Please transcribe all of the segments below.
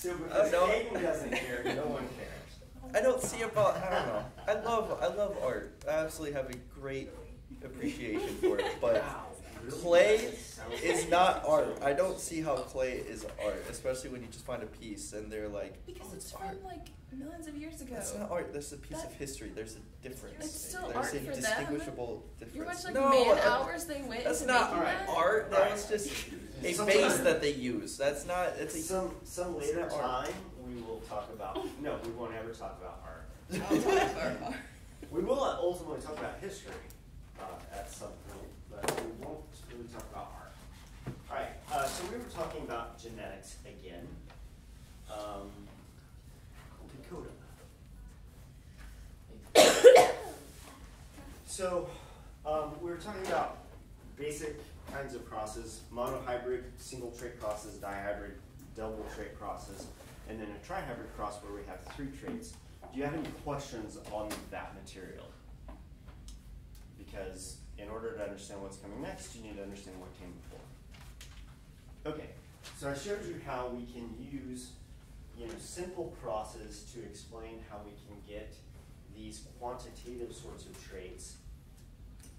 So because Aiden doesn't care, no one cares. I don't see about, I don't know. I love art. I absolutely have a great appreciation for it, but clay is not art. I don't see how clay is art, especially when you just find a piece and they're like, because oh, it's art. from like millions of years ago. That's not art. That's a piece of history. There's a difference. It's still There's art a for them. distinguishable difference. You watch like no, man hours they went. That's into not making that? art. That was just a base that they use. That's not. It's a, some later time we will talk about. No, we won't ever talk about art. I'll talk about art. We will ultimately talk about history at some point, but we won't really talk about art. All right, so we were talking about genetics again. Dakota. So we were talking about basic kinds of crosses: monohybrid, single trait crosses, dihybrid, double trait crosses, and then a trihybrid cross where we have 3 traits. Do you have any questions on that material? Because in order to understand what's coming next, you need to understand what came before. Okay, so I showed you how we can use simple crosses to explain how we can get these quantitative sorts of traits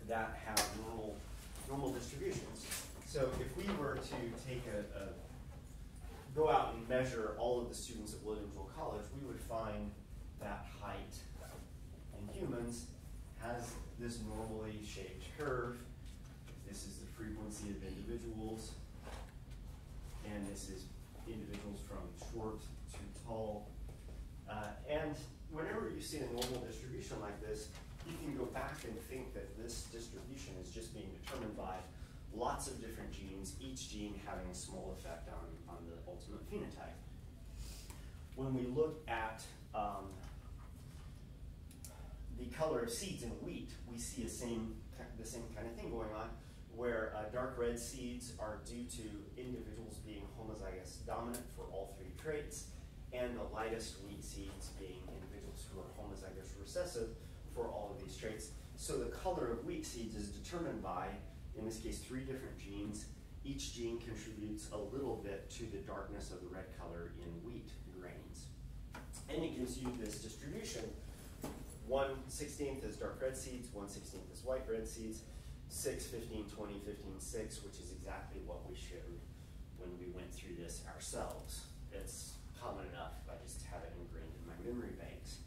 that have normal distributions. So if we were to take go out and measure all of the students at Williamsville College, we would find that height in humans has this normally shaped curve. This is the frequency of individuals, and this is individuals from short to tall. And whenever you see a normal distribution like this, you can go back and think that this distribution is just being determined by lots of different genes, each gene having a small effect on the ultimate phenotype. When we look at the color of seeds in wheat, we see the same kind of thing going on, where dark red seeds are due to individuals being homozygous dominant for all 3 traits, and the lightest wheat seeds being individuals who are homozygous recessive for all of these traits. So the color of wheat seeds is determined by, in this case, 3 different genes. Each gene contributes a little bit to the darkness of the red color in wheat grains. And it gives you this distribution. 1/16 is dark red seeds, 1/16 is white red seeds, 6, 15, 20, 15, 6, which is exactly what we showed when we went through this ourselves. It's common enough. I just have it ingrained in my memory banks.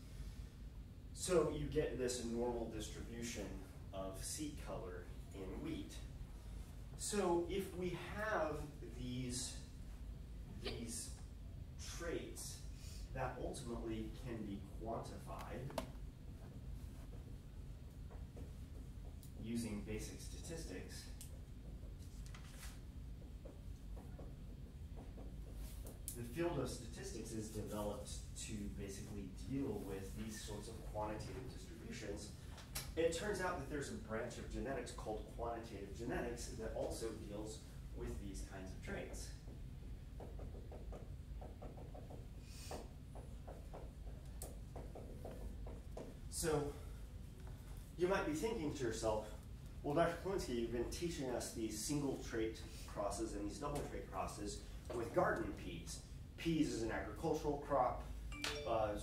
So you get this normal distribution of seed color in wheat. So if we have these traits that ultimately can be quantified using basic statistics, the field of statistics is developed to basically deal with these sorts of quantitative distributions. It turns out that there's a branch of genetics called quantitative genetics that also deals with these kinds of traits. So you might be thinking to yourself, well, Dr. Kowinski, you've been teaching us these single trait crosses and these double trait crosses with garden peas. Peas is an agricultural crop.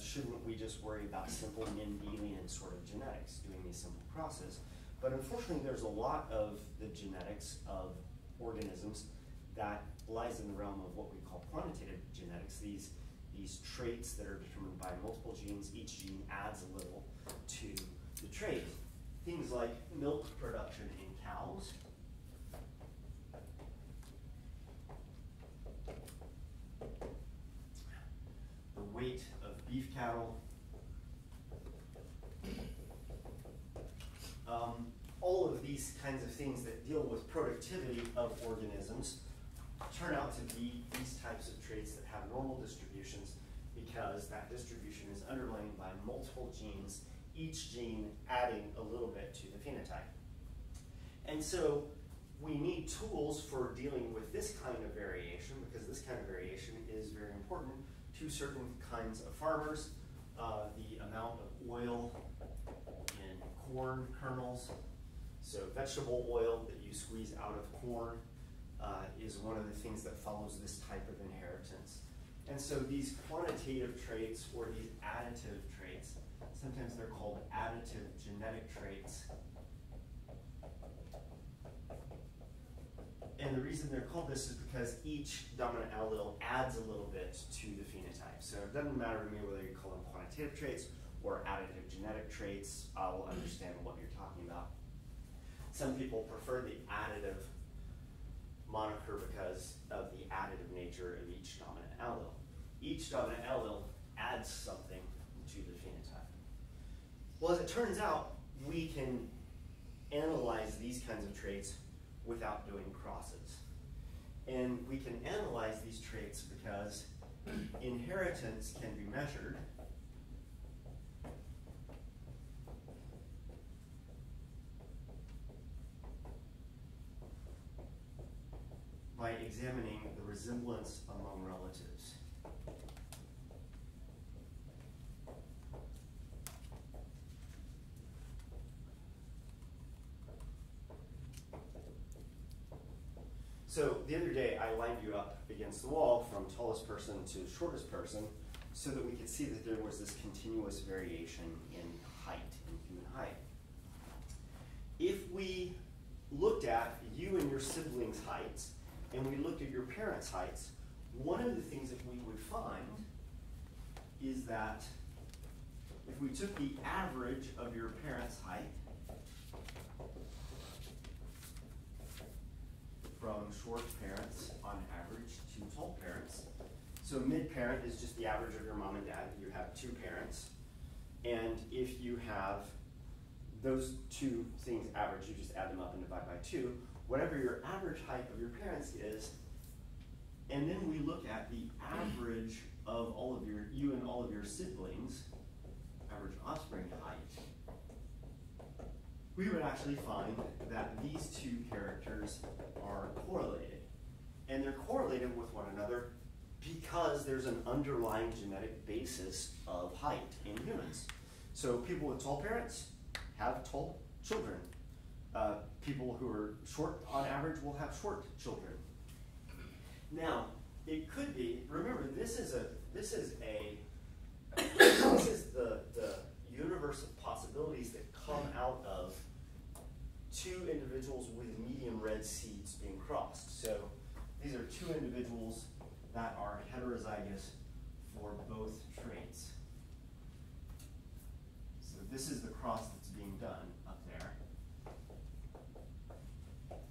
Shouldn't we just worry about simple Mendelian sort of genetics, doing these simple crosses? But unfortunately, there's a lot of the genetics of organisms that lies in the realm of what we call quantitative genetics, these traits that are determined by multiple genes. Each gene adds a little to the trait. Things like milk production in cows, the weight of beef cattle, all of these kinds of things that deal with productivity of organisms turn out to be these types of traits that have normal distributions because that distribution is underlain by multiple genes, each gene adding a little bit to the phenotype. And so we need tools for dealing with this kind of variation because this kind of variation is very important to certain kinds of farmers. The amount of oil in corn kernels, so vegetable oil that you squeeze out of corn is one of the things that follows this type of inheritance. And so these quantitative traits or these additive traits, sometimes they're called additive genetic traits. And the reason they're called this is because each dominant allele adds a little bit to the phenotype. So it doesn't matter to me whether you call them quantitative traits or additive genetic traits. I'll understand what you're talking about. Some people prefer the additive moniker because of the additive nature of each dominant allele. Each dominant allele adds something to the phenotype. Well, as it turns out, we can analyze these kinds of traits without doing crosses. And we can analyze these traits because inheritance can be measured by examining the resemblance among relatives. So the other day I lined you up against the wall from tallest person to shortest person so that we could see that there was this continuous variation in height, in human height. If we looked at you and your siblings' heights and we looked at your parents' heights, one of the things that we would find is that if we took the average of your parents' height from short parents on average to tall parents, so mid-parent is just the average of your mom and dad. You have two parents, and if you have those two things average, you just add them up and divide by 2. Whatever your average height of your parents is, and then we look at the average of all of you and all of your siblings, average offspring height, we would actually find that these two characters are correlated. And they're correlated with one another because there's an underlying genetic basis of height in humans. So people with tall parents have tall children. People who are short on average will have short children. Now, it could be, remember, this is the universe of possibilities that come out of two individuals with medium red seeds being crossed. So these are two individuals that are heterozygous for both traits. So this is the cross that's being done up there.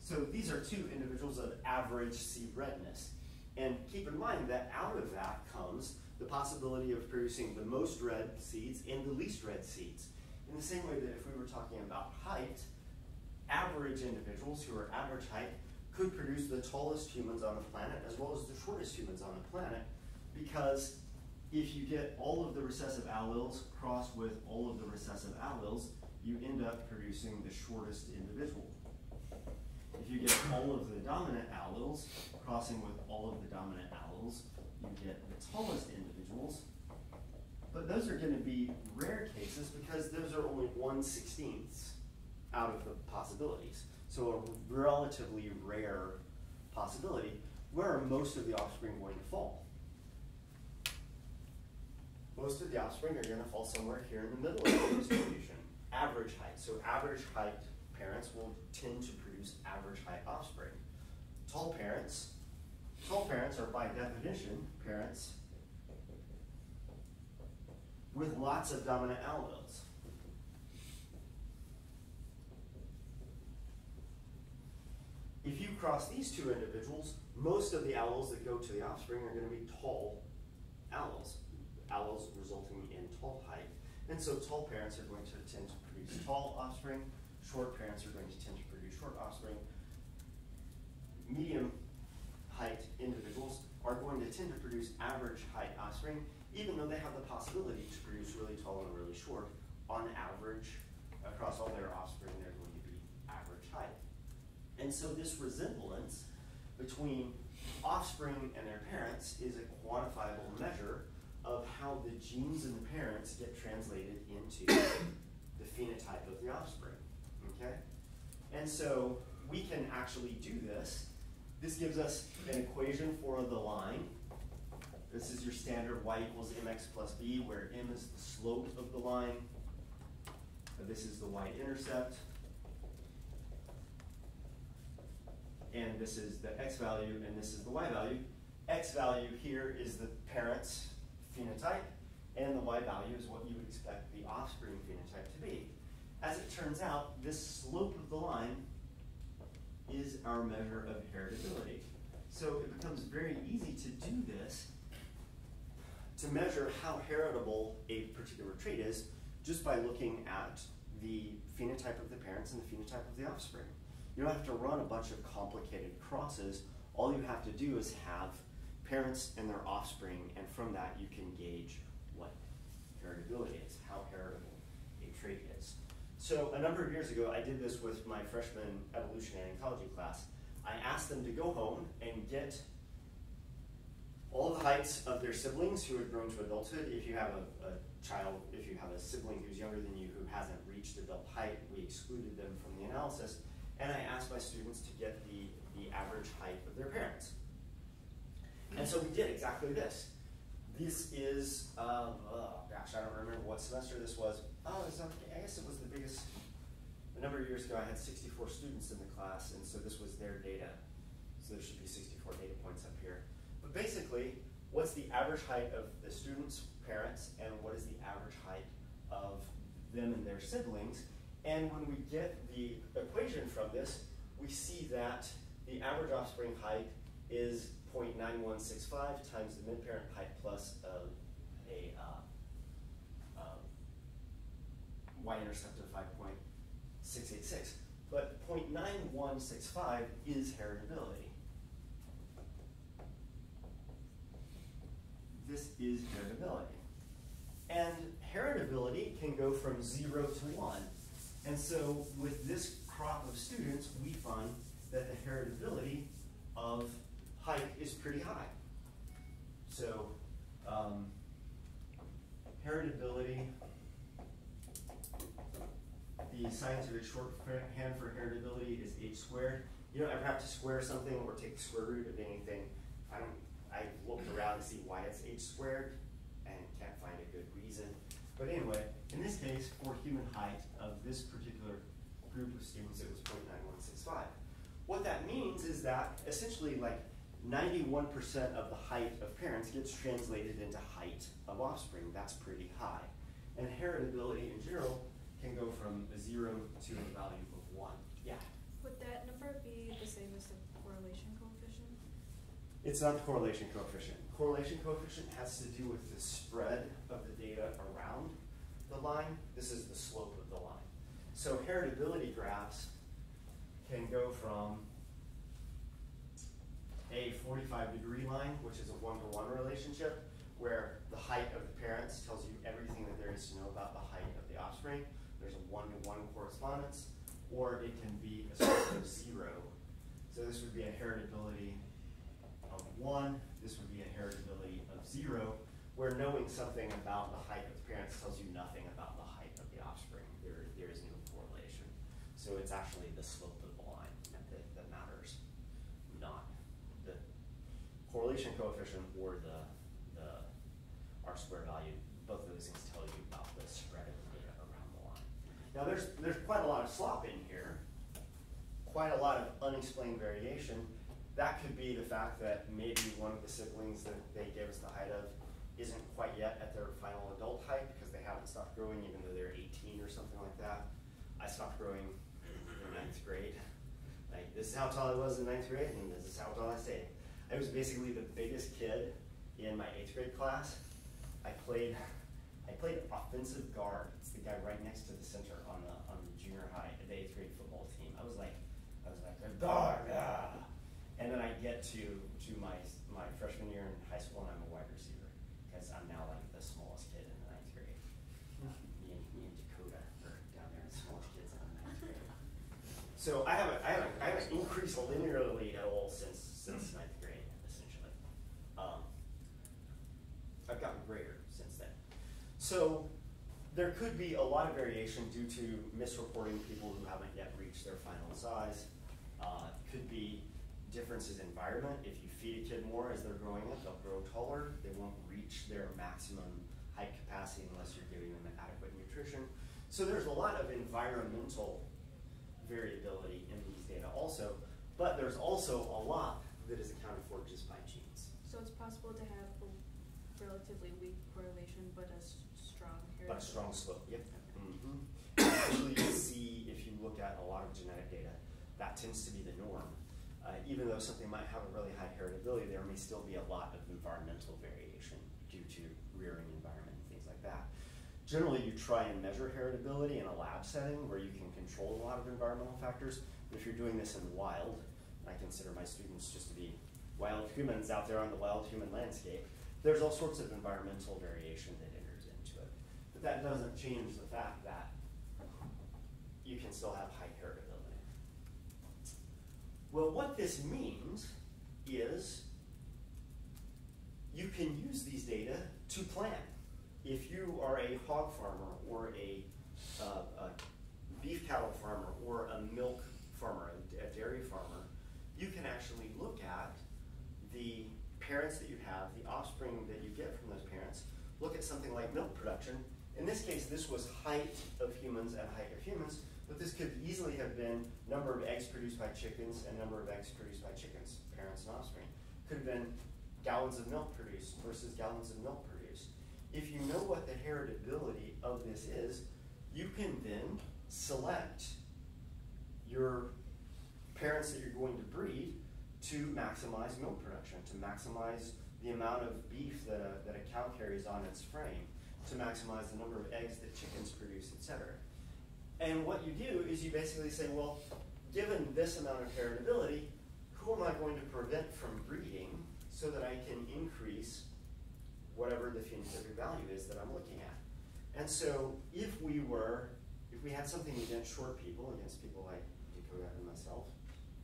So these are two individuals of average seed redness. And keep in mind that out of that comes the possibility of producing the most red seeds and the least red seeds. In the same way that if we were talking about height, average individuals who are average height could produce the tallest humans on the planet as well as the shortest humans on the planet, because if you get all of the recessive alleles crossed with all of the recessive alleles, you end up producing the shortest individual. If you get all of the dominant alleles crossing with all of the dominant alleles, you get the tallest individuals. But those are going to be rare cases because those are only 1/16 out of the possibilities. So a relatively rare possibility. Where are most of the offspring going to fall? Most of the offspring are going to fall somewhere here in the middle of the distribution. Average height. So average height parents will tend to produce average height offspring. Tall parents are by definition parents with lots of dominant alleles. If you cross these two individuals, most of the alleles that go to the offspring are going to be tall alleles resulting in tall height. And so tall parents are going to tend to produce tall offspring, short parents are going to tend to produce short offspring. Medium height individuals are going to tend to produce average height offspring, even though they have the possibility to produce really tall and really short. On average, across all their offspring, they're going to be average height. And so this resemblance between offspring and their parents is a quantifiable measure of how the genes in the parents get translated into the phenotype of the offspring, okay? And so we can actually do this. This gives us an equation for the line This is your standard y equals mx plus b, where m is the slope of the line. This is the y-intercept. And this is the x value, and this is the y value. X value here is the parent's phenotype, and the y value is what you would expect the offspring phenotype to be. As it turns out, this slope of the line is our measure of heritability. So it becomes very easy to do this, to measure how heritable a particular trait is, just by looking at the phenotype of the parents and the phenotype of the offspring. You don't have to run a bunch of complicated crosses. All you have to do is have parents and their offspring, and from that you can gauge what heritability is, how heritable a trait is. So a number of years ago, I did this with my freshman evolution and ecology class. I asked them to go home and get all the heights of their siblings who had grown to adulthood. If you have a child, if you have a sibling who's younger than you who hasn't reached adult height, we excluded them from the analysis. And I asked my students to get the average height of their parents. And so we did exactly this. This is, gosh, I don't remember what semester this was. Oh, I guess it was the biggest. A number of years ago, I had 64 students in the class, and so this was their data. So there should be 64 data points up here. But basically, what's the average height of the students' parents, and what is the average height of them and their siblings? And when we get the equation from this, we see that the average offspring height is 0.9165 times the mid-parent height plus a y-intercept of 5.686. But 0.9165 is heritability. This is heritability. And heritability can go from 0 to 1. And so with this crop of students, we find that the heritability of height is pretty high. So heritability, the scientific shorthand for heritability is h squared. You don't ever have to square something or take the square root of anything. I've looked around to see why it's h squared and can't find a good reason. But anyway, in this case, for human height of this particular group of students, it was 0.9165. What that means is that essentially like 91% of the height of parents gets translated into height of offspring. That's pretty high. And heritability in general can go from a 0 to a value of 1. Yeah? Would that number be the same as the correlation coefficient? It's not the correlation coefficient. Correlation coefficient has to do with the spread of the data around the line. This is the slope of the line. So heritability graphs can go from a 45-degree line, which is a 1-to-1 relationship, where the height of the parents tells you everything that there is to know about the height of the offspring. There's a 1-to-1 correspondence, or it can be a slope of 0. So this would be a heritability of 1. This would be a heritability of 0, where knowing something about the height of the parents tells you nothing about the height of the offspring. There is no correlation. So it's actually the slope of the line that matters, not the correlation coefficient or the R-squared value. Both of those things tell you about the spread of the data around the line. Now there's quite a lot of slop in here, quite a lot of unexplained variation. That could be the fact that maybe one of the siblings that they gave us the height of isn't quite yet at their final adult height because they haven't stopped growing even though they're 18 or something like that. I stopped growing in 9th grade. Like, this is how tall I was in 9th grade, and this is how tall I stayed. I was basically the biggest kid in my 8th grade class. I played offensive guard. It's the guy right next to the center on the junior high, the 8th grade football team. I was like a guard. And then I get to my freshman year in high school, and I'm a wide receiver because I'm now like the smallest kid in the 9th grade. Me and Dakota are down there, the smallest kids in the 9th grade. So I haven't increased linearly at all since 9th grade, essentially. I've gotten greater since then. So there could be a lot of variation due to misreporting people who haven't yet reached their final size. Could be difference is environment. If you feed a kid more as they're growing up, they'll grow taller. They won't reach their maximum height capacity unless you're giving them adequate nutrition. So there's a lot of environmental variability in these data also, but there's also a lot that is accounted for just by genes. So it's possible to have a relatively weak correlation, but a strong heredity. But a strong slope, yep. Actually, you see, if you look at a lot of genetic data, that tends to be the norm. Even though something might have a really high heritability, there may still be a lot of environmental variation due to rearing environment and things like that. Generally, you try and measure heritability in a lab setting where you can control a lot of environmental factors. But if you're doing this in the wild, and I consider my students just to be wild humans out there on the wild human landscape, there's all sorts of environmental variation that enters into it. But that doesn't change the fact that you can still have high heritability. Well, what this means is you can use these data to plan. If you are a hog farmer or a beef cattle farmer or a milk farmer, a dairy farmer, you can actually look at the parents that you have, the offspring that you get from those parents, look at something like milk production. In this case, this was height of humans and height of humans, but this could easily have been number of eggs produced by chickens and number of eggs produced by chickens, parents and offspring. Could have been gallons of milk produced versus gallons of milk produced. If you know what the heritability of this is, you can then select your parents that you're going to breed to maximize milk production, to maximize the amount of beef that a cow carries on its frame, to maximize the number of eggs that chickens produce, etc. And what you do is you basically say, well, given this amount of heritability, who am I going to prevent from breeding so that I can increase whatever the phenotypic value is that I'm looking at? And so if we had something against short people, against people like Dakota and myself,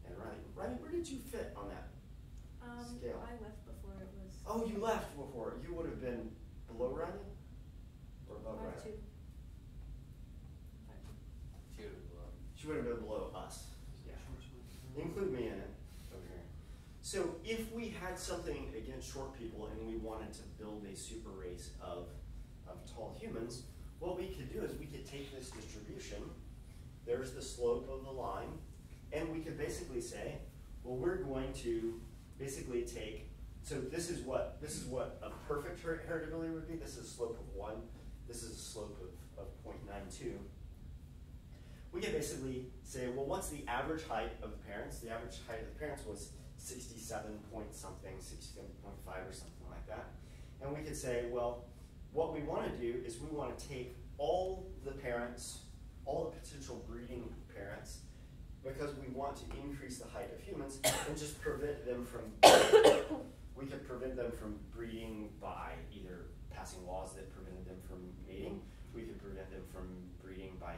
and Riley, where did you fit on that scale? I left before it was. Oh, you left before. You would have been below Riley? Or above Riley? 5'2". She would have been below us. Yeah. Include me in it over here. So if we had something against short people and we wanted to build a super race of tall humans, what we could do is we could take this distribution, there's the slope of the line, and we could basically say, well, we're going to basically take, so this is what a perfect heritability would be. This is a slope of 1. This is a slope of 0.92. We can basically say, well, what's the average height of the parents? The average height of the parents was 67 point something, 67.5 or something like that. And we could say, well, what we want to do is we want to take all the parents, all the potential breeding parents, because we want to increase the height of humans and just prevent them from, we could prevent them from breeding by either passing laws that prevented them from mating. We could prevent them from breeding by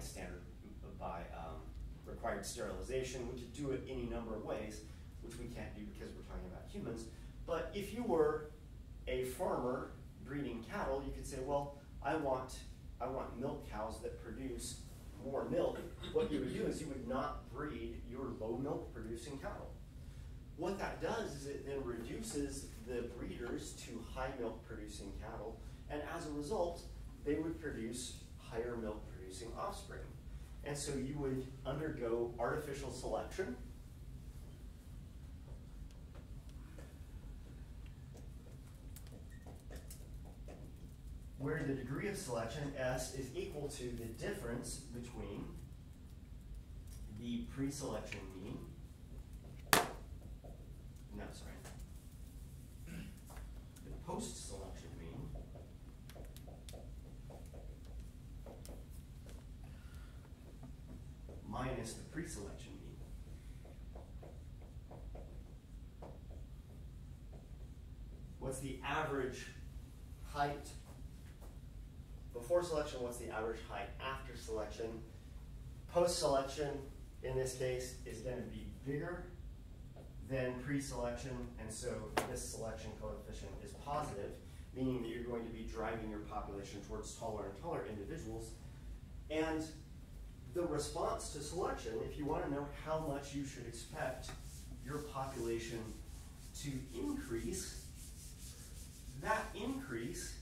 required sterilization. We could do it any number of ways, which we can't do because we're talking about humans. But if you were a farmer breeding cattle, you could say, well, I want milk cows that produce more milk. What you would do is you would not breed your low milk producing cattle. What that does is it then reduces the breeders to high milk producing cattle, and as a result, they would produce higher milk producing offspring. And so you would undergo artificial selection. Where the degree of selection, S, is equal to the difference between the pre-selection mean, the post-selection mean, minus the pre-selection mean. What's the average height before selection? What's the average height after selection? Post-selection, in this case, is going to be bigger than pre-selection, and so this selection coefficient is positive, meaning that you're going to be driving your population towards taller and taller individuals. And the response to selection, if you want to know how much you should expect your population to increase, that increase,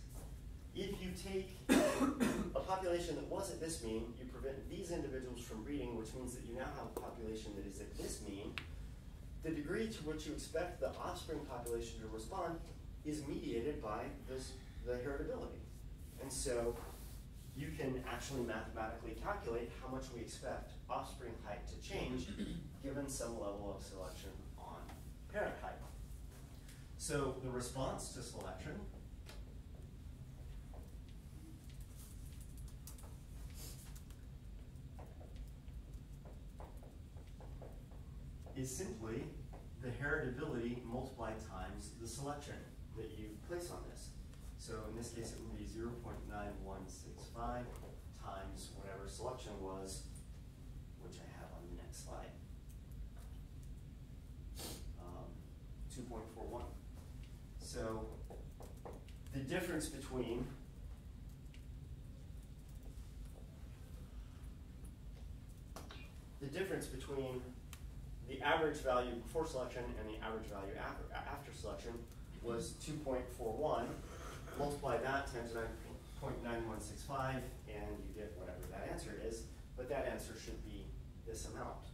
if you take a population that was at this mean, you prevent these individuals from breeding, which means that you now have a population that is at this mean, the degree to which you expect the offspring population to respond is mediated by the heritability. And so you can actually mathematically calculate how much we expect offspring height to change given some level of selection on parent height. So the response to selection is simply the heritability multiplied times the selection that you place on this. So in this case, it would be 0.9165 times whatever selection was, which I have on the next slide, 2.41. So the difference between the average value before selection and the average value after selection was 2.41. Multiply that times 9.9165, and you get whatever that answer is, but that answer should be this amount.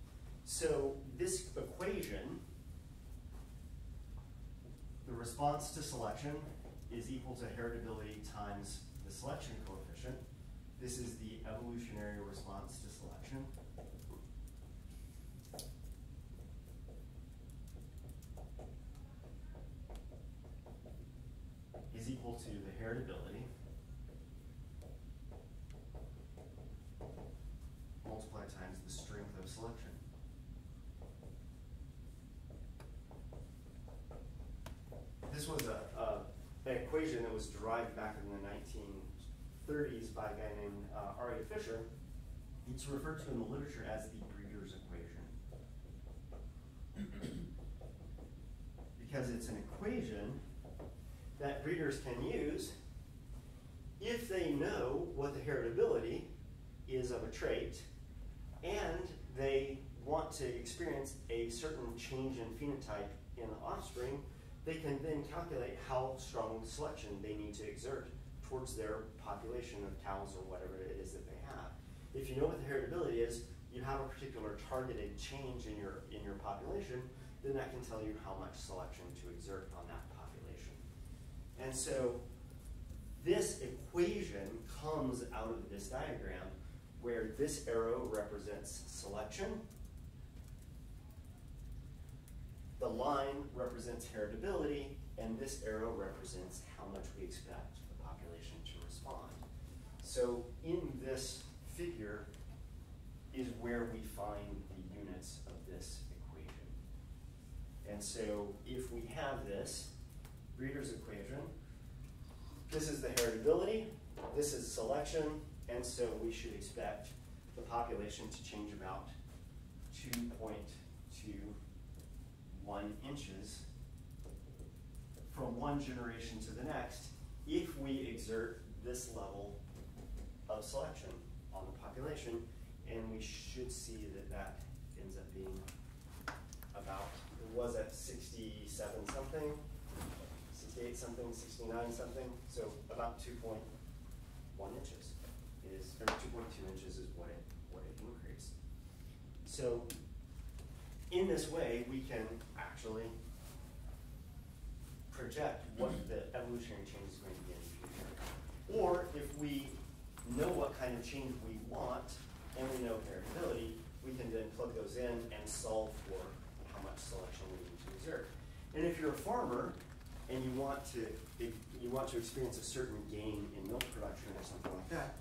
So this equation, the response to selection is equal to heritability times the selection coefficient. This is the evolutionary response to selection. Is equal to the heritability multiplied times the strength of selection. This was an equation that was derived back in the 1930s by a guy named R.A. Fisher. It's referred to in the literature as the breeder's equation. Because it's an equation that breeders can use if they know what the heritability is of a trait and they want to experience a certain change in phenotype in the offspring. They can then calculate how strong selection they need to exert towards their population of cows or whatever it is that they have. If you know what the heritability is, you have a particular targeted change in your population, then that can tell you how much selection to exert on that population. And so this equation comes out of this diagram where this arrow represents selection, the line represents heritability, and this arrow represents how much we expect the population to respond. So in this figure is where we find the units of this equation. And so if we have this breeder's equation, this is the heritability, this is selection, and so we should expect the population to change about 2.21 inches from one generation to the next if we exert this level of selection on the population, and we should see that that ends up being about, it was at 67 something, 68 something, 69 something, so about 2.1 inches is, or 2.2 inches is what it increased. So in this way, we can actually project what the evolutionary change is going to be in the future. Or if we know what kind of change we want and we know heritability, we can then plug those in and solve for how much selection we need to exert. And if you're a farmer and you want to experience a certain gain in milk production or something like that,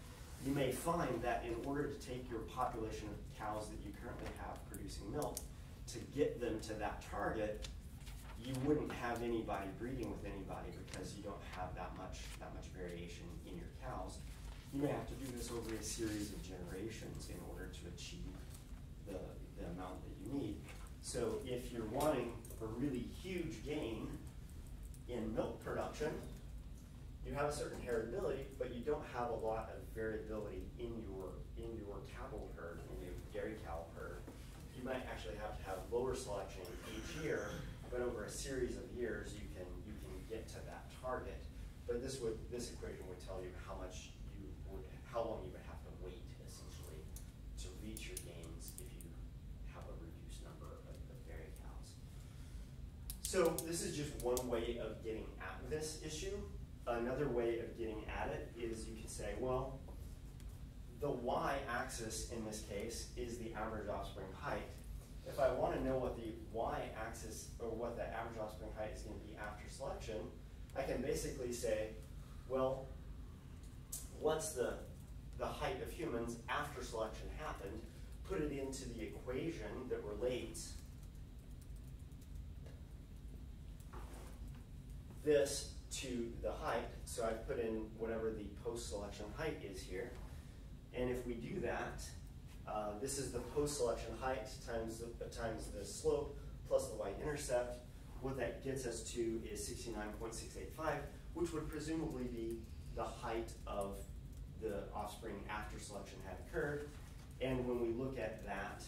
you may find that in order to take your population of cows that you currently have producing milk, to get them to that target, you wouldn't have anybody breeding with anybody because you don't have that much variation in your cows. You may have to do this over a series of generations in order to achieve the amount that you need. So if you're wanting a really huge gain in milk production, you have a certain heritability, but you don't have a lot of variability in your cattle herd, in your dairy cow herd. You might actually have to have lower selection each year, but over a series of years you can get to that target. But this equation would tell you how long you would have to wait essentially to reach your gains if you have a reduced number of dairy cows. So this is just one way of getting at this issue. Another way of getting at it is you can say, well, the y-axis in this case is the average offspring height. If I want to know what the y-axis or what the average offspring height is going to be after selection, I can basically say, well, what's the height of humans after selection happened, put it into the equation that relates this to the height. So I've put in whatever the post-selection height is here. And if we do that, this is the post-selection height times the slope plus the y-intercept. What that gets us to is 69.685, which would presumably be the height of the offspring after selection had occurred. And when we look at that,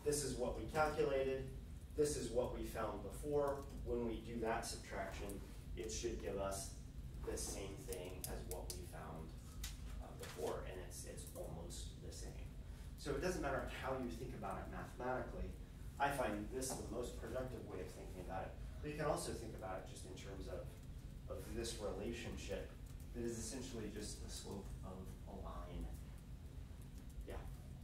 this is what we calculated. This is what we found before. When we do that subtraction, it should give us the same thing as what we found before, and it's almost the same. So it doesn't matter how you think about it mathematically. I find this the most productive way of thinking about it. But you can also think about it just in terms of this relationship that is essentially just the slope of a line. Yeah.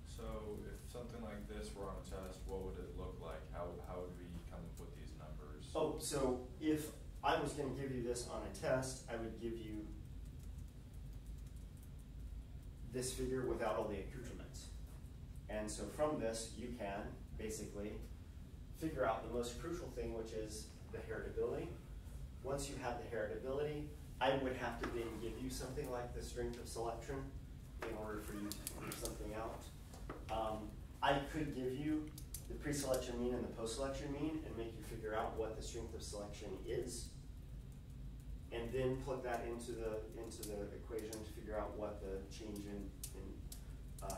So if something like this were on a test, what would it look like? How would we come up with these numbers? Oh, so if I was going to give you this on a test, I would give you this figure without all the accoutrements. And so from this, you can basically figure out the most crucial thing, which is the heritability. Once you have the heritability, I would have to then give you something like the strength of selection in order for you to figure something out. I could give you the pre-selection mean and the post-selection mean and make you figure out what the strength of selection is, and then plug that into the equation to figure out what the change in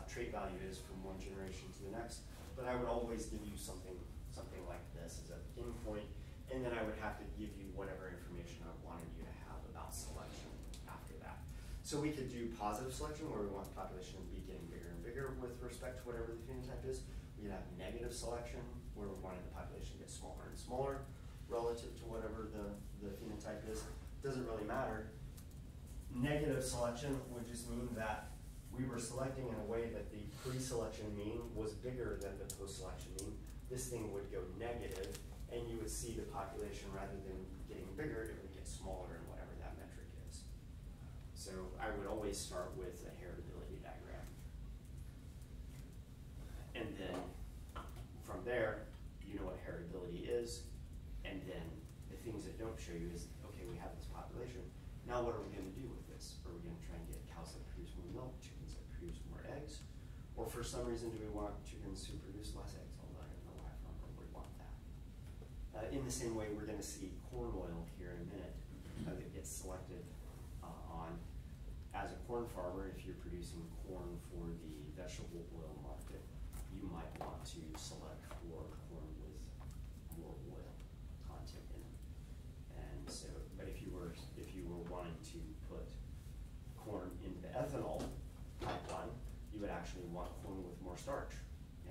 trait value is from one generation to the next. But I would always give you something like this as a beginning point, and then I would have to give you whatever information I wanted you to have about selection after that. So we could do positive selection, where we want the population to be getting bigger and bigger with respect to whatever the phenotype is. We could have negative selection, where we wanted the population to get smaller and smaller relative to whatever the phenotype is. Doesn't really matter. Negative selection would just mean that we were selecting in a way that the pre-selection mean was bigger than the post-selection mean. This thing would go negative, and you would see the population, rather than getting bigger, it would get smaller in whatever that metric is. So I would always start with a heritability diagram. And then from there, you know what heritability is, and then the things that don't show you is, okay, we have this population. Now what are we going to do with this? Are we going to try and get cows that produce more milk, chickens that produce more eggs? Or for some reason, do we want chickens who produce less eggs? Although I don't know why farmer would want that. In the same way, we're going to see corn oil here in a minute that gets selected on. As a corn farmer, if you're producing corn for the vegetable oil market, you might want to select for corn with more oil content in it. And so, but if you were wanting to put corn into the ethanol pipeline, you would actually want corn with more starch.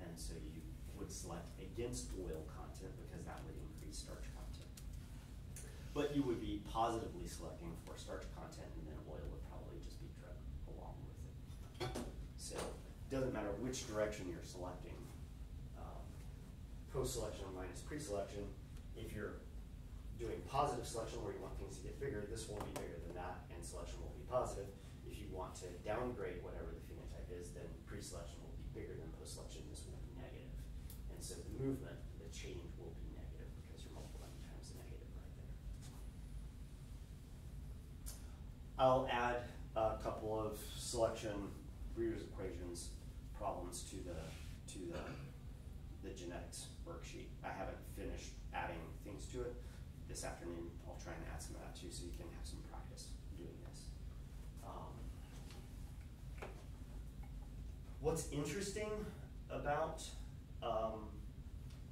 And so you would select against oil content because that would increase starch content. But you would be positively selecting for starch content, and then oil would probably just be drugged along with it. So it doesn't matter which direction you're selecting, post-selection minus pre-selection. If you're doing positive selection where you want things to get bigger, this won't be bigger than that, and selection will be positive. If you want to downgrade whatever the phenotype is, then pre-selection will be bigger than post-selection. This will be negative. And so the movement, the change will be negative because you're multiplying times the negative right there. I'll add a couple of selection breeders' equations problems to the genetics worksheet. I haven't finished adding things to it. This afternoon, I'll try and add some of that too, so you can have some practice doing this. What's interesting about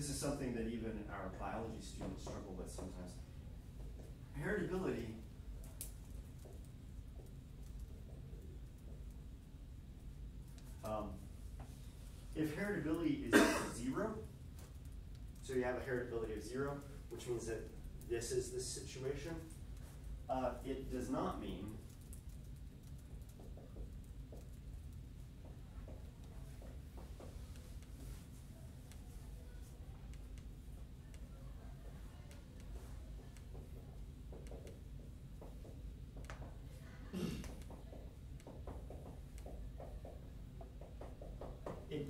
This is something that even our biology students struggle with sometimes. Heritability if heritability is 0, so you have a heritability of 0, which means that this is the situation, it does not mean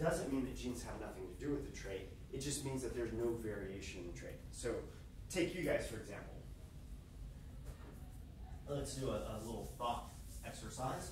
doesn't mean that genes have nothing to do with the trait. It just means that there's no variation in the trait. So take you guys, for example. Let's do a little thought exercise.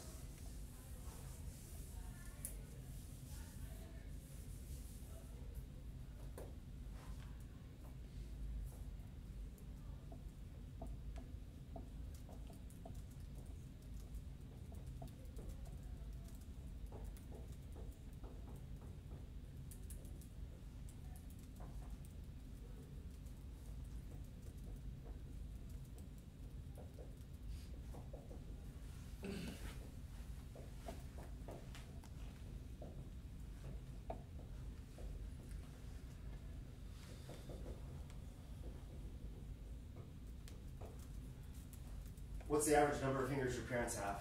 What's the average number of fingers your parents have?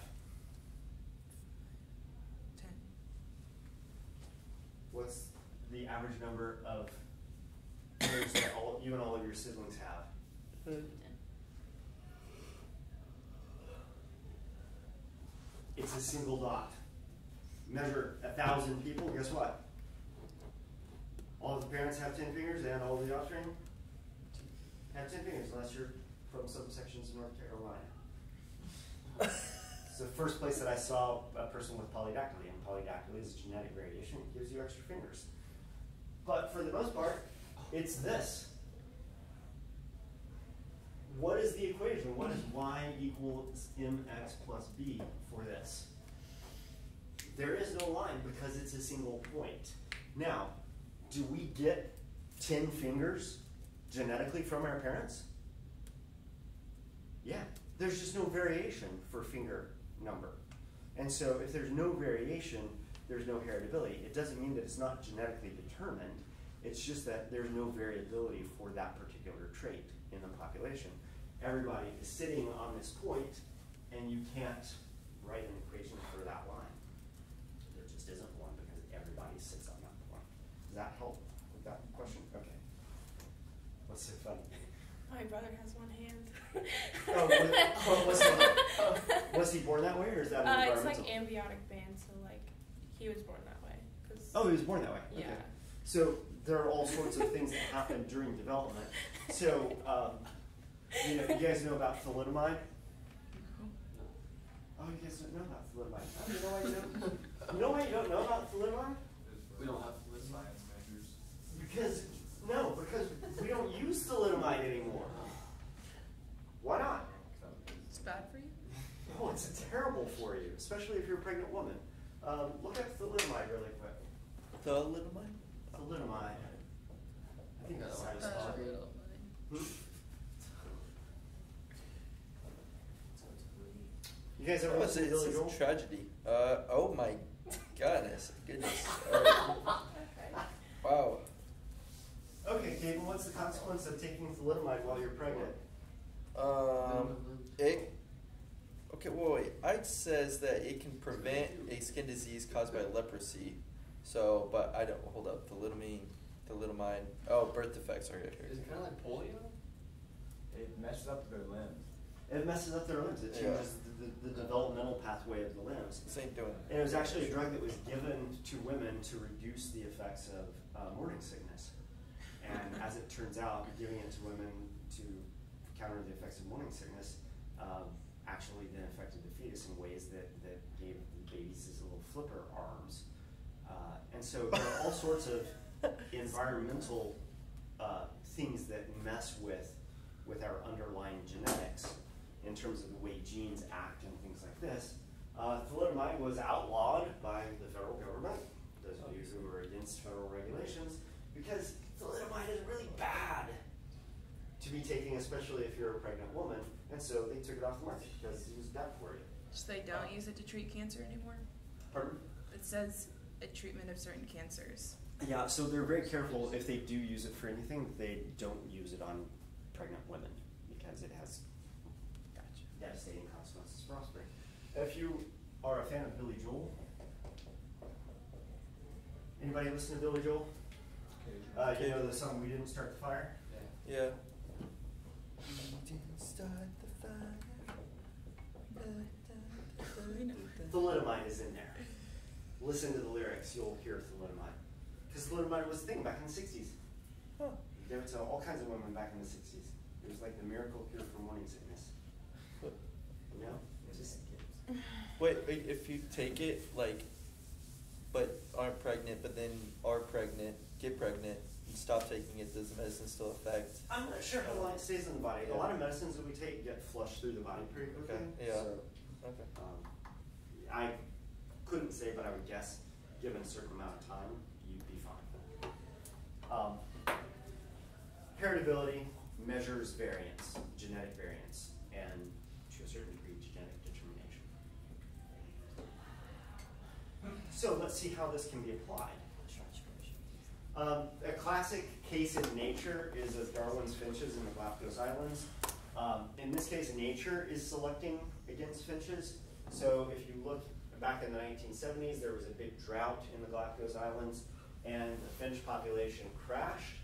10. What's the average number of fingers that you and all of your siblings have? 10. It's a single dot. Measure 1,000 people, guess what? All of the parents have 10 fingers and all of the offspring have 10 fingers, unless you're from some sections of North Carolina. It's the first place that I saw a person with polydactyly, and polydactyly is a genetic variation. It gives you extra fingers. But for the most part, it's this. What is the equation? What is y equals mx plus b for this? There is no line because it's a single point. Now, do we get 10 fingers genetically from our parents? Yeah. There's just no variation for finger number. And so if there's no variation, there's no heritability. It doesn't mean that it's not genetically determined. It's just that there's no variability for that particular trait in the population. Everybody is sitting on this point, and you can't write an equation for that line. There just isn't one because everybody sits on that point. Does that help with that question? Okay. What's so funny? My brother has one hand. Was he born that way, or is that It's environmental? like ambiotic band, so like he was born that way. Oh, he was born that way. Yeah. Okay. So there are all sorts of things that happen during development. So you guys know about thalidomide? Oh, you guys don't know about thalidomide. Oh, you know why you don't? You know why you don't know about thalidomide? We don't have science measures. Because we don't use thalidomide anymore. Why not? It's bad for you? Oh, it's terrible for you, especially if you're a pregnant woman. Look at thalidomide really quick. Thalidomide? Thalidomide. I think that's how you spell it. You guys ever It's listen to Billy Joel? a tragedy. Oh my goodness. Wow. Okay, Caden, what's the consequence of taking thalidomide while you're pregnant? Okay, wait. It says that it can prevent a skin disease caused by leprosy. So, but I don't, hold up, thalidomide. Oh, birth defects are here. Is it kind of like polio? It messes up their limbs. It messes up their limbs. It changes the developmental pathway of the limbs. Same doing. And it was actually a drug that was given to women to reduce the effects of morning sickness. And as it turns out, giving it to women to counter the effects of morning sickness actually then affected the fetus in ways that gave the babies these little flipper arms. And so there are all sorts of environmental things that mess with our underlying genetics in terms of the way genes act and things like this. Thalidomide was outlawed by the federal government, those of you who are against federal regulations, because thalidomide is really bad to be taking, especially if you're a pregnant woman, and so they took it off the market because it was bad for you. So they don't use it to treat cancer anymore? Pardon? It says a treatment of certain cancers. Yeah, so they're very careful if they do use it for anything, they don't use it on pregnant women because it has devastating consequences for offspring. If you are a fan of Billy Joel, anybody listen to Billy Joel? You know the song "We Didn't Start the Fire"? Yeah. We didn't start the fire. Thalidomide is in there. Listen to the lyrics, you'll hear thalidomide. Because thalidomide was a thing back in the 60s. Huh. They gave it to all kinds of women back in the 60s. It was like the miracle cure for morning sickness. You know? Just Wait, if you take it, like, but aren't pregnant, but then are pregnant, get pregnant, and stop taking it, does the medicine still affect? I'm not sure how long it stays in the body. A lot of medicines that we take get flushed through the body pretty quickly. Okay, yeah. So, Okay. I couldn't say, but I would guess, given a certain amount of time, you'd be fine. Heritability measures variance, genetic variance, and to a certain degree, genetic determination. So let's see how this can be applied. A classic case in nature is of Darwin's finches in the Galapagos Islands. In this case, nature is selecting against finches. So if you look back in the 1970s, there was a big drought in the Galapagos Islands, and the finch population crashed.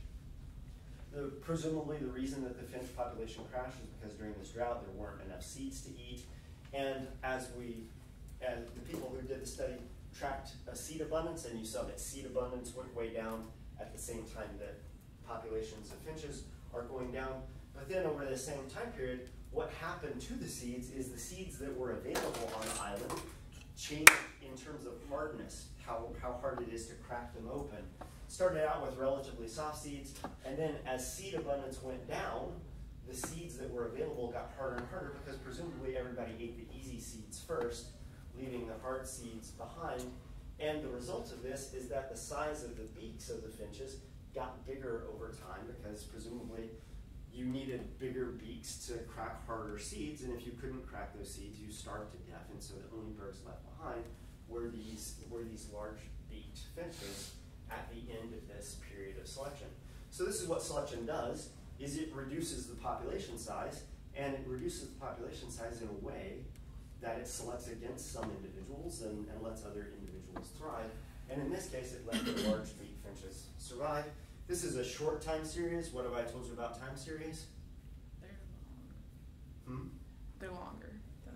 Presumably the reason that the finch population crashed is because during this drought there weren't enough seeds to eat. And as the people who did the study tracked seed abundance, and you saw that seed abundance went way down at the same time that populations of finches are going down. But then over the same time period, what happened to the seeds is the seeds that were available on the island changed in terms of hardness, how hard it is to crack them open. Started out with relatively soft seeds, and then as seed abundance went down, the seeds that were available got harder and harder because presumably everybody ate the easy seeds first, leaving the hard seeds behind. And the result of this is that the size of the beaks of the finches got bigger over time because presumably you needed bigger beaks to crack harder seeds, and if you couldn't crack those seeds, you starved to death, and so the only birds left behind were these large beaked finches at the end of this period of selection. So this is what selection does, is it reduces the population size, and it reduces the population size in a way that it selects against some individuals and lets other individuals thrive. And in this case, it let the large beaked finches survive. This is a short time series. What have I told you about time series? They're long. They're longer.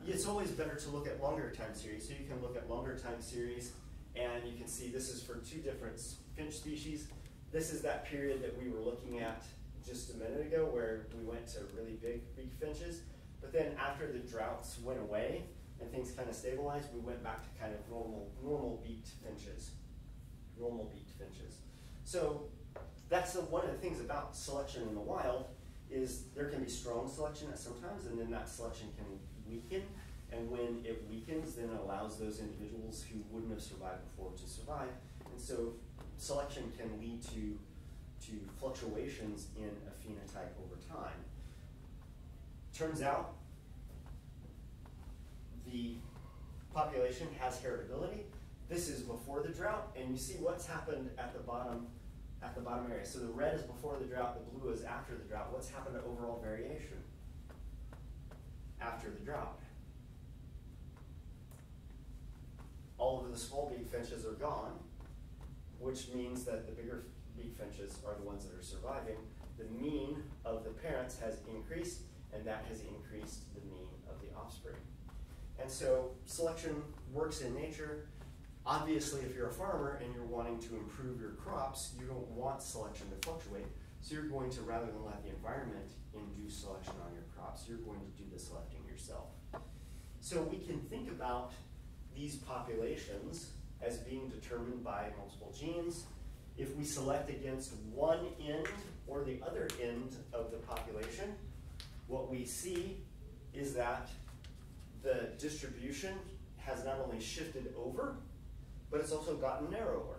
It's always better to look at longer time series. So you can look at longer time series, and you can see this is for two different finch species. This is that period that we were looking at just a minute ago where we went to really big finches. But then after the droughts went away and things kind of stabilized, we went back to kind of normal beaked finches. Normal beaked finches. So that's one of the things about selection in the wild is there can be strong selection at sometimes, and then that selection can weaken. And when it weakens, then it allows those individuals who wouldn't have survived before to survive. And so selection can lead to fluctuations in a phenotype over time. Turns out the population has heritability. This is before the drought, and you see what's happened at the bottom area. So the red is before the drought, the blue is after the drought. What's happened to overall variation after the drought? All of the small beak finches are gone, which means that the bigger beak finches are the ones that are surviving. The mean of the parents has increased, and that has increased the mean of the offspring. And so selection works in nature. Obviously, if you're a farmer and you're wanting to improve your crops, you don't want selection to fluctuate. So you're going to, rather than let the environment induce selection on your crops, you're going to do the selecting yourself. So we can think about these populations as being determined by multiple genes. If we select against one end or the other end of the population, what we see is that the distribution has not only shifted over, but it's also gotten narrower.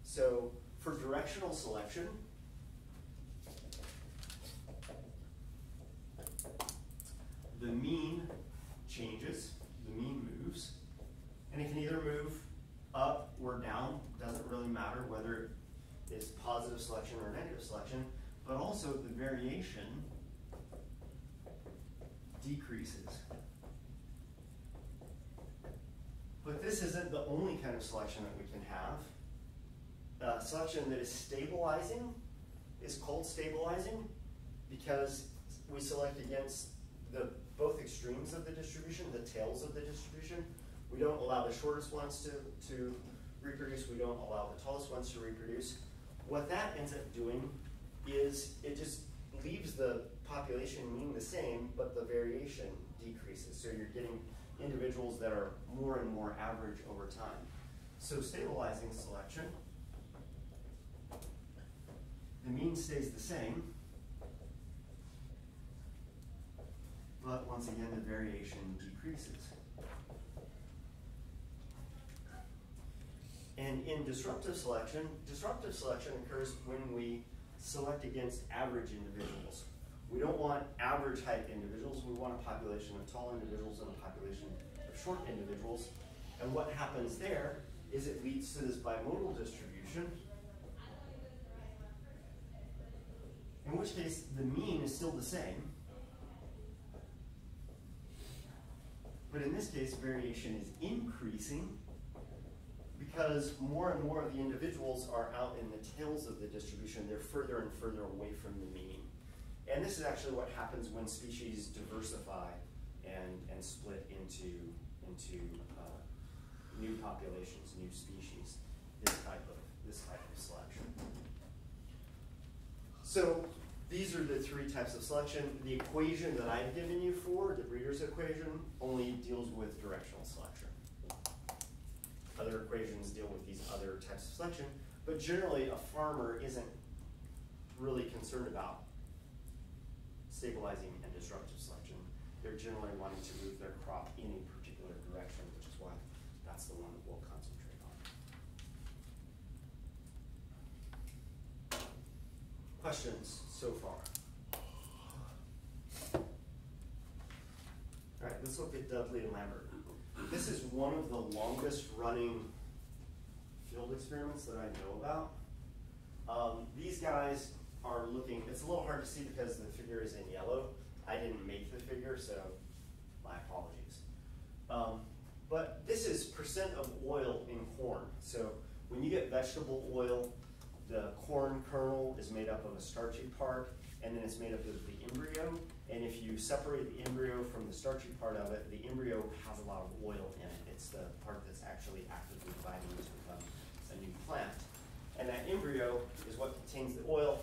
So for directional selection, the mean changes, the mean moves, and it can either move up or down, doesn't really matter whether it's positive selection or negative selection, but also the variation decreases. But this isn't the only kind of selection that we can have. Selection that is stabilizing is called stabilizing because we select against both extremes of the distribution, the tails of the distribution. We don't allow the shortest ones to reproduce. We don't allow the tallest ones to reproduce. What that ends up doing is it just leaves the population mean the same, but the variation decreases. So you're getting individuals that are more and more average over time. So stabilizing selection, the mean stays the same, but once again the variation decreases. And in disruptive selection occurs when we select against average individuals. We don't want average height individuals, we want a population of tall individuals and a population of short individuals. And what happens there is it leads to this bimodal distribution, in which case the mean is still the same, but in this case variation is increasing because more and more of the individuals are out in the tails of the distribution. They're further and further away from the mean. And this is actually what happens when species diversify and split into new populations, new species, this type of selection. So these are the three types of selection. The equation that I've given you for the breeder's equation only deals with directional selection. Other equations deal with these other types of selection, but generally a farmer isn't really concerned about stabilizing and disruptive selection. They're generally wanting to move their crop in a particular direction, which is why that's the one that we'll concentrate on. Questions so far? All right, let's look at Dudley and Lambert. This is one of the longest running field experiments that I know about. These guys are looking, it's a little hard to see because the figure is in yellow. I didn't make the figure, so my apologies. But this is percent of oil in corn. So when you get vegetable oil, the corn kernel is made up of a starchy part, and then it's made up of the embryo. And if you separate the embryo from the starchy part of it, the embryo has a lot of oil in it. It's the part that's actually actively dividing to become a new plant. And that embryo is what contains the oil.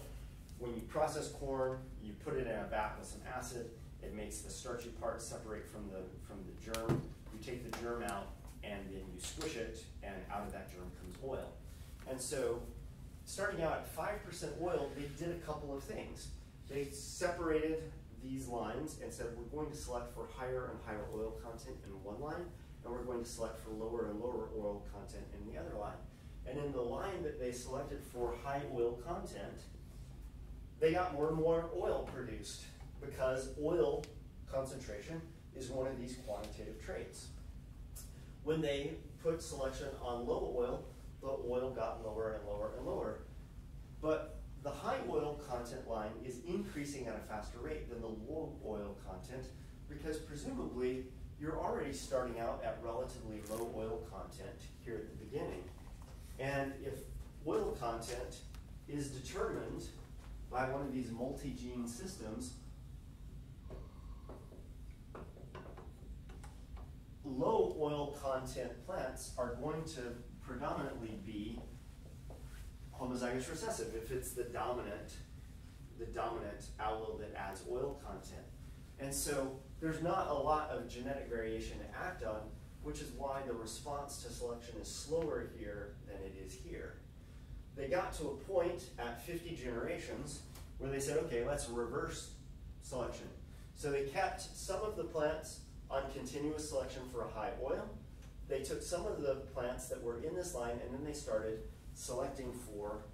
When you process corn, you put it in a vat with some acid. It makes the starchy part separate from the germ. You take the germ out, and then you squish it, and out of that germ comes oil. And so, starting out at 5% oil, they did a couple of things. They separated these lines and said, we're going to select for higher and higher oil content in one line, and we're going to select for lower and lower oil content in the other line. And in the line that they selected for high oil content, they got more and more oil produced because oil concentration is one of these quantitative traits. When they put selection on low oil, the oil got lower and lower and lower. But the high oil content line is increasing at a faster rate than the low oil content because presumably you're already starting out at relatively low oil content here at the beginning. And if oil content is determined by one of these multi-gene systems, low oil content plants are going to predominantly be homozygous recessive if it's the dominant allele that adds oil content. And so there's not a lot of genetic variation to act on, which is why the response to selection is slower here than it is here. They got to a point at 50 generations where they said, okay, let's reverse selection. So they kept some of the plants on continuous selection for a high oil. They took some of the plants that were in this line and then they started selecting for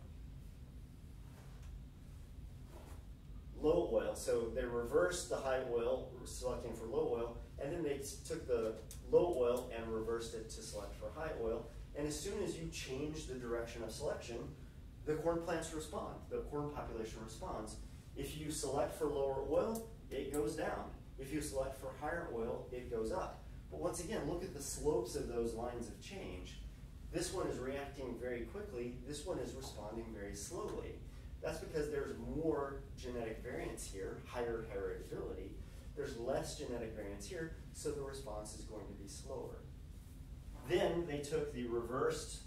low oil. So they reversed the high oil, selecting for low oil, and then they took the low oil and reversed it to select for high oil. And as soon as you change the direction of selection, the corn plants respond. The corn population responds. If you select for lower oil, it goes down. If you select for higher oil, it goes up. But once again, look at the slopes of those lines of change. This one is reacting very quickly. This one is responding very slowly. That's because there's more genetic variance here, higher heritability. There's less genetic variance here, so the response is going to be slower. Then they took the reversed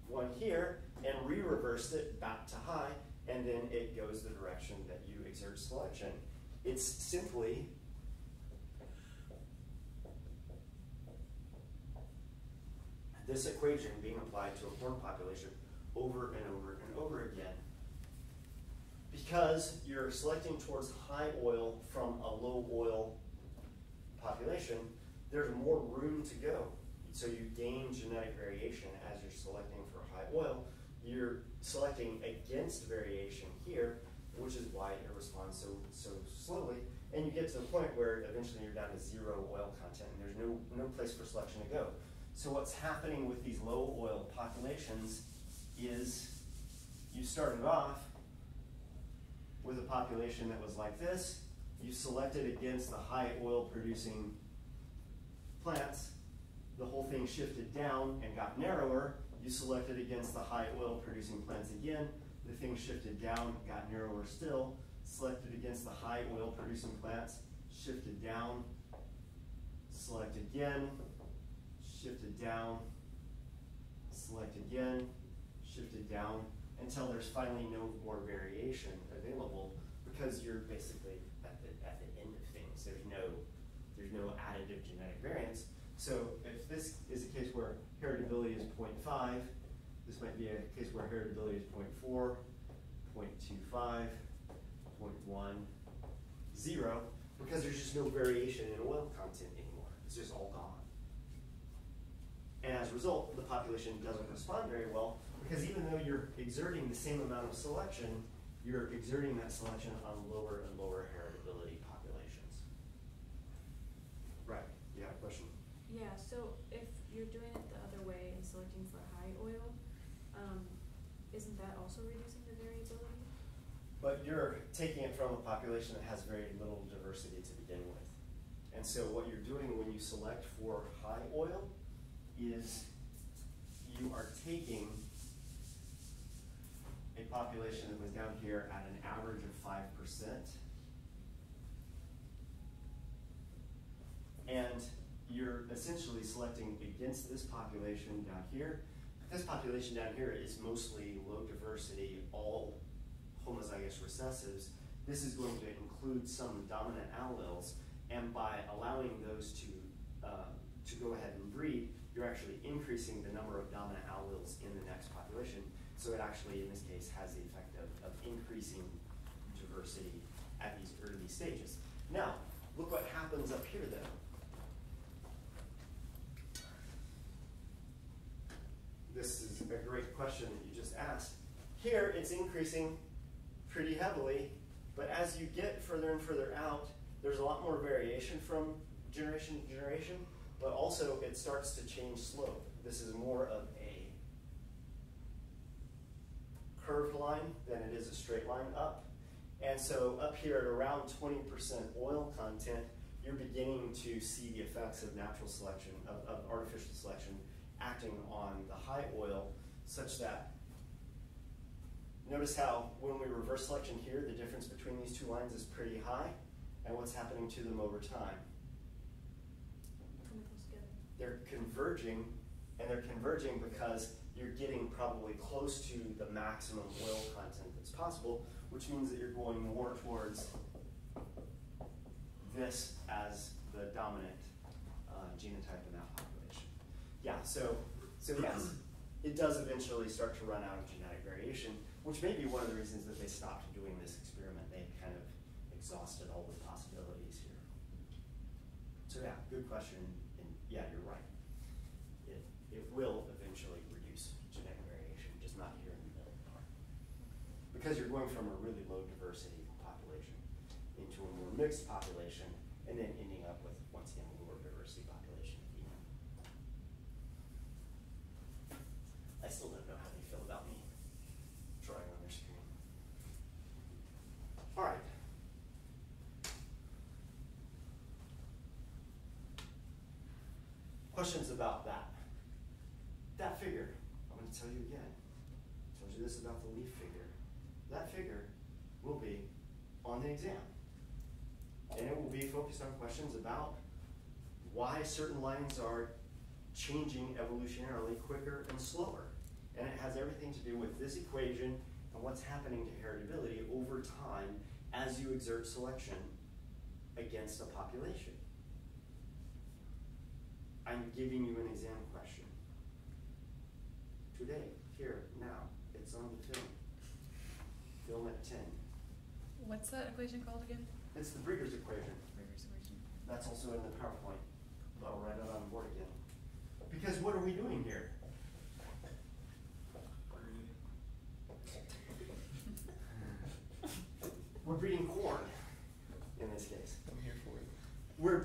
one here and re-reversed it back to high, and then it goes the direction that you exert selection. It's simply this equation being applied to a corn population over and over and over again. Because you're selecting towards high oil from a low oil population, there's more room to go. So you gain genetic variation as you're selecting for high oil. You're selecting against variation here, which is why it responds so slowly. And you get to the point where eventually you're down to 0 oil content and there's no place for selection to go. So what's happening with these low oil populations is you started off with a population that was like this. You selected against the high oil producing plants. The whole thing shifted down and got narrower. You selected against the high oil producing plants again. The thing shifted down, got narrower still. Selected against the high oil producing plants, shifted down. Select again, shifted down. Select again, shifted down, until there's finally no more variation available, because you're basically at the end of things. There's no additive genetic variance. So if this is a case where heritability is 0.5, this might be a case where heritability is 0.4, 0.25, 0.1, 0, because there's just no variation in oil content anymore. It's just all gone. And as a result, the population doesn't respond very well, because even though you're exerting the same amount of selection, you're exerting that selection on lower and lower heritability populations. Right, you have a question? Yeah, so if you're doing it the other way and selecting for high oil, isn't that also reducing the variability? But you're taking it from a population that has very little diversity to begin with. And so what you're doing when you select for high oil is you are taking a population that was down here at an average of 5%, and you're essentially selecting against this population down here. This population down here is mostly low diversity, all homozygous recessives. This is going to include some dominant alleles, and by allowing those to go ahead and breed, you're actually increasing the number of dominant alleles in the next population. So it actually, in this case, has the effect of increasing diversity at these early stages. Now, look what happens up here though. This is a great question that you just asked. Here, it's increasing pretty heavily, but as you get further and further out, there's a lot more variation from generation to generation, but also it starts to change slope. This is more of a curved line than it is a straight line up. And so up here at around 20% oil content, you're beginning to see the effects of natural selection, of artificial selection, acting on the high oil, such that, notice how when we reverse selection here, the difference between these two lines is pretty high, and what's happening to them over time? Coming close together. They're converging, and they're converging because you're getting probably close to the maximum oil content that's possible, which means that you're going more towards this as the dominant genotype in that population. Yeah, so yes, it does eventually start to run out of genetic variation, which may be one of the reasons that they stopped doing this experiment. They kind of exhausted all the possibilities here. So yeah, good question, and yeah, you're right. It will eventually reduce genetic variation, just not here in the middle part. Because you're going from a really low diversity population. to a more mixed population, and then ending up with, once again, a lower diversity population at the end. I still don't know how they feel about me drawing on their screen. All right. Questions about that? That figure, I'm going to tell you again. I told you this about the leaf figure. That figure will be on the exam. And it will be focused on questions about why certain lines are changing evolutionarily quicker and slower. And it has everything to do with this equation and what's happening to heritability over time as you exert selection against a population. I'm giving you an exam question. Today, here, now, it's on the film. Film at 10. What's that equation called again? It's the Breeder's equation. Breeder's equation. That's also in the PowerPoint. I'll write it on the board again. Because what are we doing here? We're breeding corn, in this case. I'm here for it. We're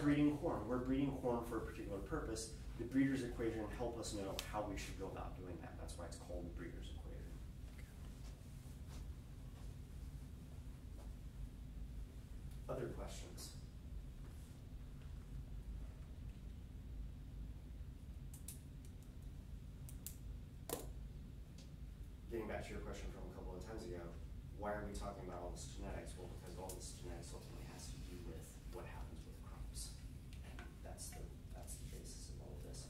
breeding corn. We're breeding corn for a particular purpose. The Breeder's equation help us know how we should go about doing that. That's why it's called the Breeder's equation. Other questions? Getting back to your question from a couple of times ago, why are we talking about all this genetics? Well, because all this genetics ultimately has to do with what happens with crops. And that's the basis of all of this.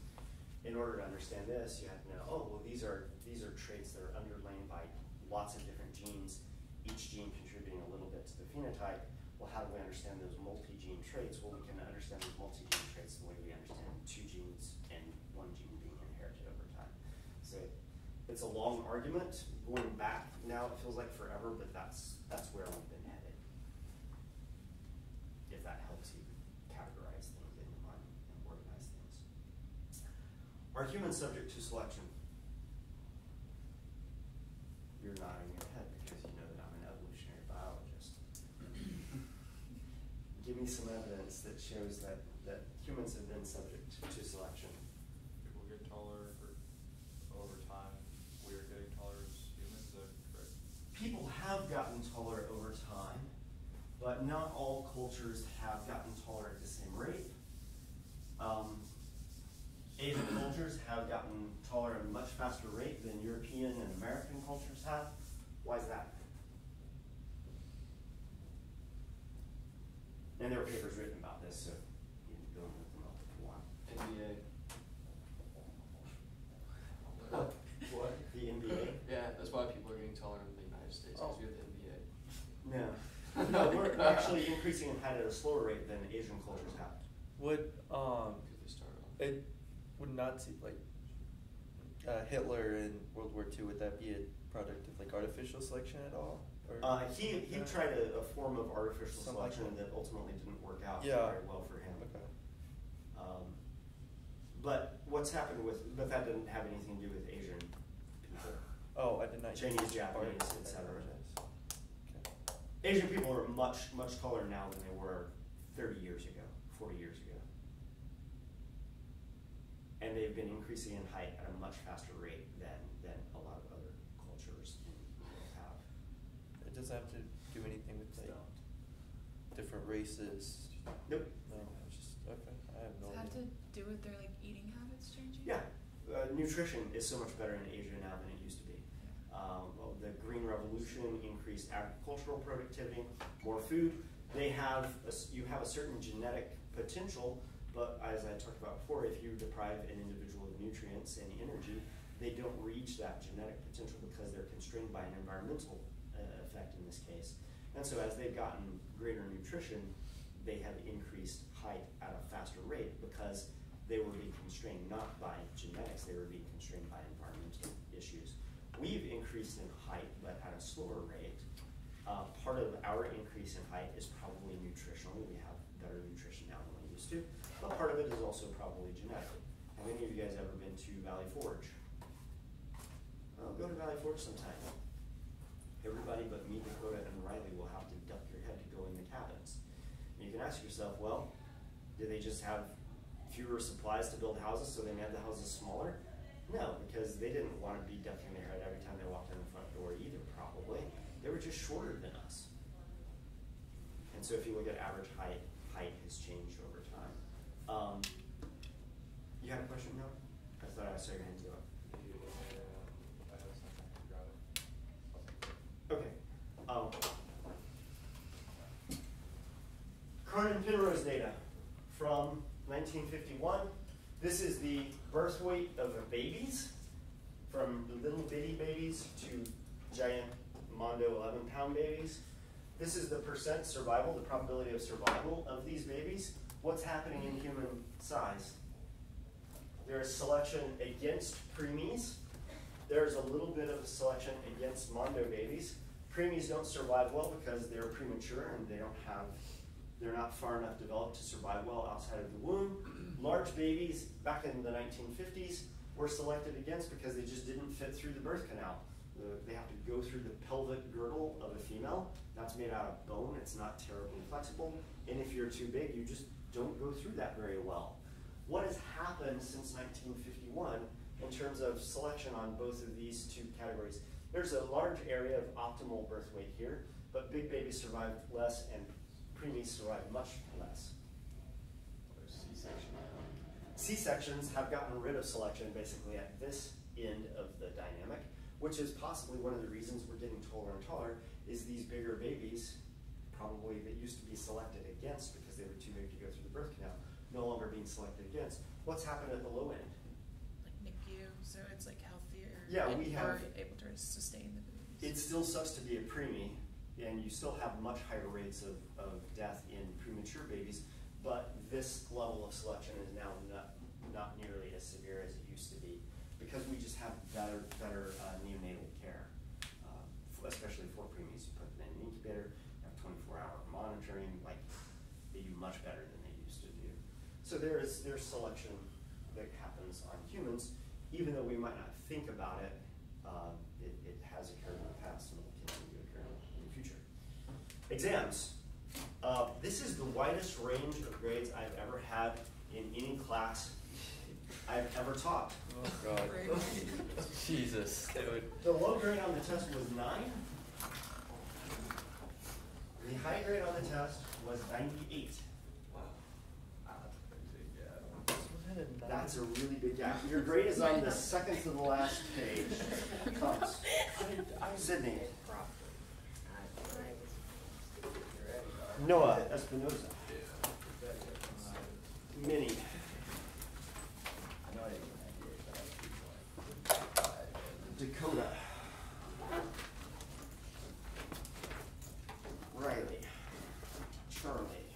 In order to understand this, you have to know, oh, well, these are traits that are underlain by lots of different genes, each gene contributing a little bit to the phenotype. Well, how do we understand those multi-gene traits? Well, we can understand those multi-gene traits the way we understand 2 genes and 1 gene being inherited over time. So it's a long argument. Going back now, it feels like forever, but that's where we've been headed. If that helps you categorize things in your mind and organize things. Are humans subject to selection? You're nodding your head because you know that I'm an evolutionary biologist. Give me some evidence that shows that humans have been subject to selection. People get taller over time. We are getting taller as humans, is that correct? People have gotten taller over time, but not all cultures have gotten taller at the same rate. Asian cultures have gotten taller at a much faster rate than European and American cultures have. Why is that? And there are papers written about this, so you can go and look them up if you want. NBA. What? The NBA? Yeah, that's why people are getting taller in the United States, because we have the NBA. No. No, we're actually increasing in height at a slower rate than Asian cultures have. Would Because they started off. it would Nazi Hitler in World War II, would that be a product of like artificial selection at all? Or He tried a form of artificial Something like selection that. that ultimately didn't work out Yeah. very well for him. Okay. But what's happened but that didn't have anything to do with Asian people. Oh, I did not. Chinese, Japanese, I etc. apologize. Okay. Asian people are much taller now than they were 30 years ago, 40 years ago. And they've been increasing in height at a much faster rate than a lot of other cultures have. It doesn't have to do anything with like different races. Nope. No, it's just okay. I have no Does it have idea. to do with their like eating habits changing? Yeah, nutrition is so much better in Asia now than it used to be. Well, the Green Revolution increased agricultural productivity, more food. You have a certain genetic potential, but as I talked about before, if you deprive an individual of nutrients and energy, they don't reach that genetic potential because they're constrained by an environmental effect in this case. And so as they've gotten greater nutrition, they have increased height at a faster rate because they were being constrained not by genetics, they were being constrained by environmental issues. We've increased in height, but at a slower rate. Part of our increase in height is probably nutritional. We have better nutrition now than we used to. But part of it is also probably genetic. Have any of you guys ever been to Valley Forge? Well, go to Valley Forge sometime. Everybody but me, Dakota, and Riley will have to duck your head to go in the cavern. ask yourself, well, do they just have fewer supplies to build houses, so they made the houses smaller? No, because they didn't want to be ducking their head every time they walked in the front door either, probably. They were just shorter than us. And so if you look at average height, height has changed over time. You had a question, no? I thought I saw your hand go up. I have something, you got it. Okay. Cronin Penrose data from 1951. This is the birth weight of the babies, from little bitty babies to giant Mondo 11-pound babies. This is the percent survival, the probability of survival of these babies. What's happening in human size? There is selection against preemies. There's a little bit of a selection against Mondo babies. Preemies don't survive well because they're premature and they're not far enough developed to survive well outside of the womb. Large babies, back in the 1950s, were selected against because they just didn't fit through the birth canal. They have to go through the pelvic girdle of a female. That's made out of bone. It's not terribly flexible. And if you're too big, you just don't go through that very well. What has happened since 1951 in terms of selection on both of these two categories? There's a large area of optimal birth weight here, but big babies survive less and preemies survive much less. C-sections have gotten rid of selection basically at this end of the dynamic, which is possibly one of the reasons we're getting taller and taller, is these bigger babies, probably that used to be selected against because they were too big to go through the birth canal, no longer being selected against. What's happened at the low end? Like NICU, so it's like healthier. Yeah, and we have. we're able to sustain the babies. It still sucks to be a preemie, and you still have much higher rates of death in premature babies, but this level of selection is now not nearly as severe as it used to be because we just have better neonatal care, especially for preemies. You put them in an incubator, you have 24-hour monitoring, like they do much better than they used to do. So there's selection that happens on humans, even though we might not think about it. It has occurred in the past and will continue to occur in the future. Exams. This is the widest range of grades I've ever had in any class I've ever taught. Oh God. Jesus, dude. The low grade on the test was 9. The high grade on the test was 98. Wow. That's a really big gap. Your grade is on the second to the last page. Comes. Sydney. Noah Espinoza. Minnie. I know I didn't get 98, but I was 2 points. Dakota. Riley. Charlie.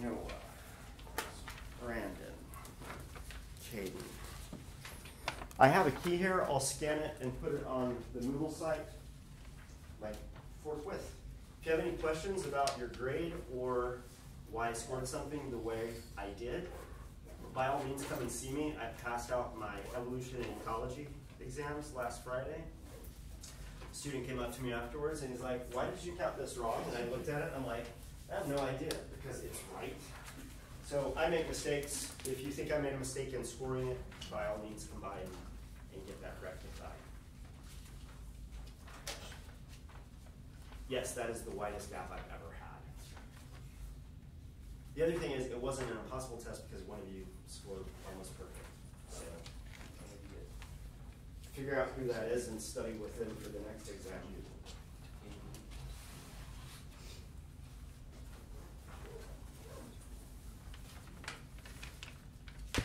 Noah. Brandon. Caden. I have a key here. I'll scan it and put it on the Moodle site, like forthwith. If you have any questions about your grade or why I scored something the way I did, by all means come and see me. I passed out my evolution and ecology exams last Friday. A student came up to me afterwards and he's like, why did you count this wrong? And I looked at it and I'm like, I have no idea, because it's right. So I make mistakes. If you think I made a mistake in scoring it, by all means come by and get that rectified. Yes, that is the widest gap I've ever had. The other thing is, it wasn't an impossible test because one of you scored almost perfect. So figure out who that is and study with them for the next exam.